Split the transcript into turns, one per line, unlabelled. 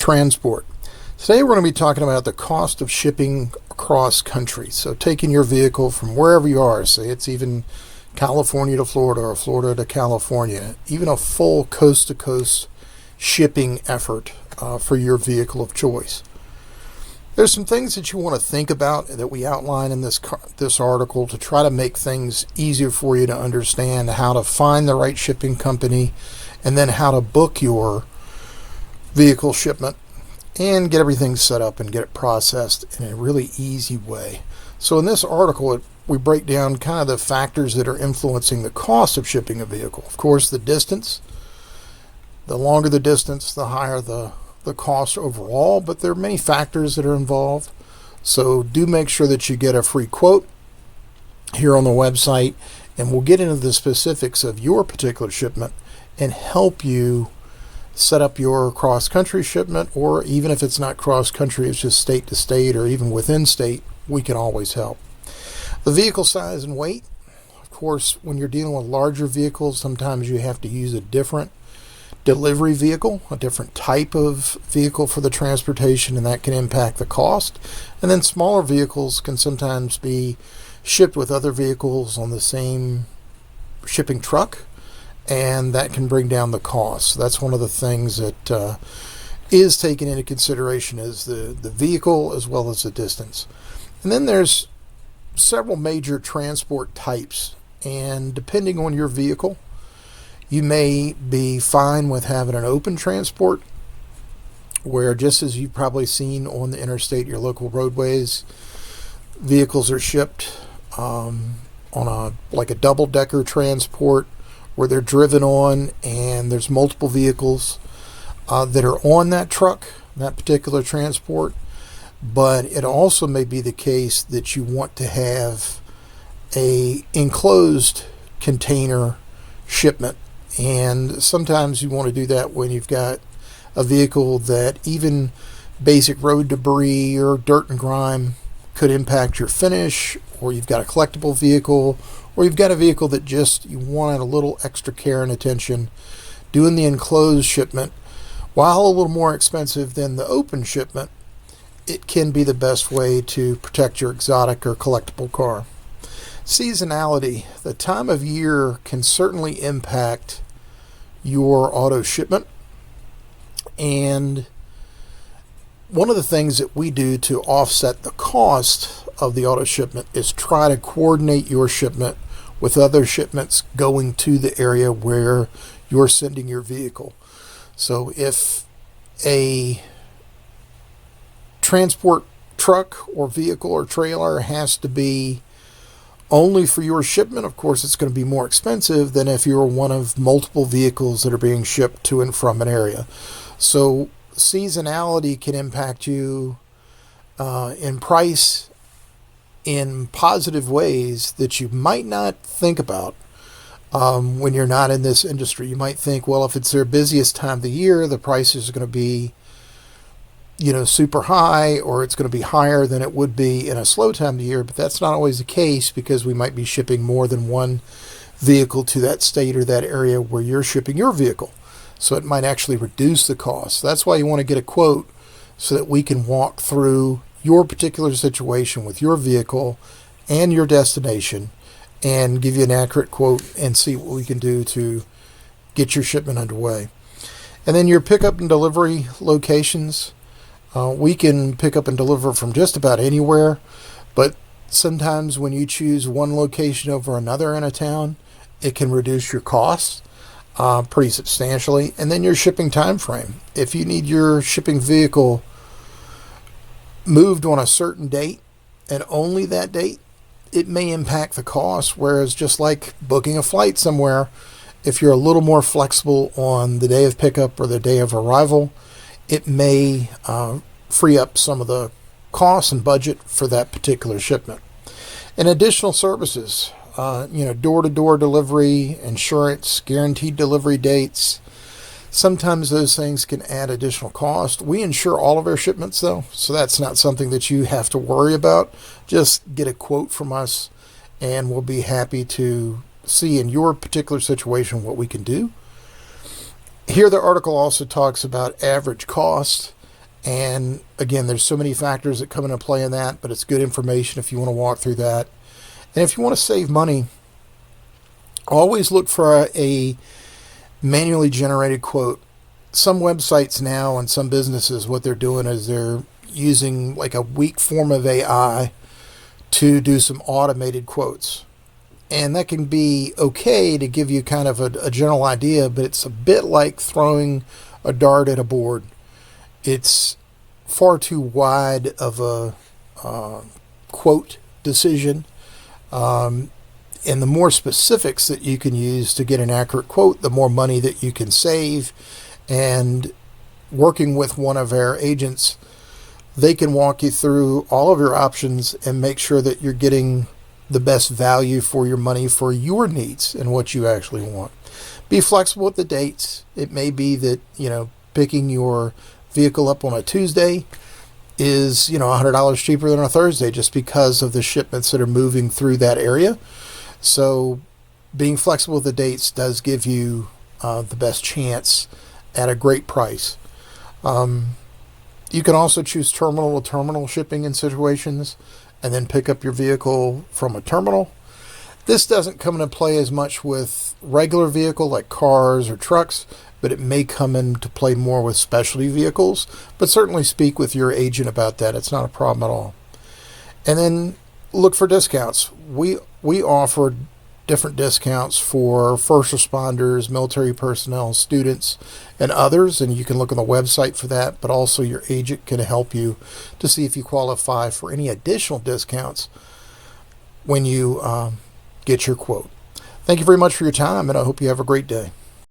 Transport. Today we're going to be talking about the cost of shipping across country. So taking your vehicle from wherever you are, say it's even California to Florida or Florida to California, even a full coast-to-coast shipping effort for your vehicle of choice. There's some things that you want to think about that we outline in this article to try to make things easier for you to understand how to find the right shipping company and then how to book your vehicle shipment and get everything set up and get it processed in a really easy way. So in this article, we break down kind of the factors that are influencing the cost of shipping a vehicle. Of course, the distance. The longer the distance, the higher the cost overall, but there are many factors that are involved. So do make sure that you get a free quote here on the website, and we'll get into the specifics of your particular shipment and help you set up your cross-country shipment, or even if it's not cross-country, it's just state to state or even within state, we can always help. The vehicle size and weight. Of course, when you're dealing with larger vehicles, sometimes you have to use a different delivery vehicle, a different type of vehicle for the transportation, and that can impact the cost. And then smaller vehicles can sometimes be shipped with other vehicles on the same shipping truck, and that can bring down the cost. So that's one of the things that is taken into consideration is the vehicle as well as the distance. And then there's several major transport types, and depending on your vehicle, you may be fine with having an open transport, where just as you've probably seen on the interstate, your local roadways, vehicles are shipped on a double-decker transport where they're driven on, and there's multiple vehicles that are on that truck, that particular transport. But it also may be the case that you want to have a enclosed container shipment, and sometimes you want to do that when you've got a vehicle that even basic road debris or dirt and grime could impact your finish, or you've got a collectible vehicle, or you've got a vehicle that just you want a little extra care and attention. Doing the enclosed shipment, while a little more expensive than the open shipment, it can be the best way to protect your exotic or collectible car. Seasonality. The time of year can certainly impact your auto shipment, and one of the things that we do to offset the cost of the auto shipment is try to coordinate your shipment with other shipments going to the area where you're sending your vehicle. So if a transport truck or vehicle or trailer has to be only for your shipment, of course it's going to be more expensive than if you're one of multiple vehicles that are being shipped to and from an area. So seasonality can impact you in price in positive ways that you might not think about when you're not in this industry. You might think, well, if it's their busiest time of the year, the prices are going to be super high, or it's going to be higher than it would be in a slow time of the year. But that's not always the case, because we might be shipping more than one vehicle to that state or that area where you're shipping your vehicle. So it might actually reduce the cost. That's why you want to get a quote so that we can walk through your particular situation with your vehicle and your destination and give you an accurate quote and see what we can do to get your shipment underway. And then your pickup and delivery locations. We can pick up and deliver from just about anywhere, but sometimes when you choose one location over another in a town, it can reduce your costs pretty substantially. And then your shipping time frame. If you need your shipping vehicle moved on a certain date and only that date, it may impact the cost. Whereas just like booking a flight somewhere, if you're a little more flexible on the day of pickup or the day of arrival, it may free up some of the costs and budget for that particular shipment. And additional services, door-to-door delivery, insurance, guaranteed delivery dates. Sometimes those things can add additional cost. We insure all of our shipments, though, so that's not something that you have to worry about. Just get a quote from us, and we'll be happy to see in your particular situation what we can do. Here the article also talks about average cost, And again, there's so many factors that come into play in that, but it's good information if you want to walk through that. And if you want to save money, always look for a manually generated quote. Some websites now and some businesses, what they're doing is they're using like a weak form of AI to do some automated quotes. And that can be okay to give you kind of a general idea, but it's a bit like throwing a dart at a board. It's far too wide of a quote decision. And the more specifics that you can use to get an accurate quote, the more money that you can save. And working with one of our agents, they can walk you through all of your options and make sure that you're getting the best value for your money for your needs and what you actually want. Be flexible with the dates. It may be that, picking your vehicle up on a Tuesday is, $100 cheaper than a Thursday just because of the shipments that are moving through that area. So being flexible with the dates does give you the best chance at a great price. You can also choose terminal to terminal shipping in situations and then pick up your vehicle from a terminal. This doesn't come into play as much with regular vehicle like cars or trucks, but it may come into play more with specialty vehicles. But certainly speak with your agent about that. It's not a problem at all. And then look for discounts. We offer different discounts for first responders, military personnel, students, and others. And you can look on the website for that, but also your agent can help you to see if you qualify for any additional discounts when you get your quote. Thank you very much for your time, and I hope you have a great day.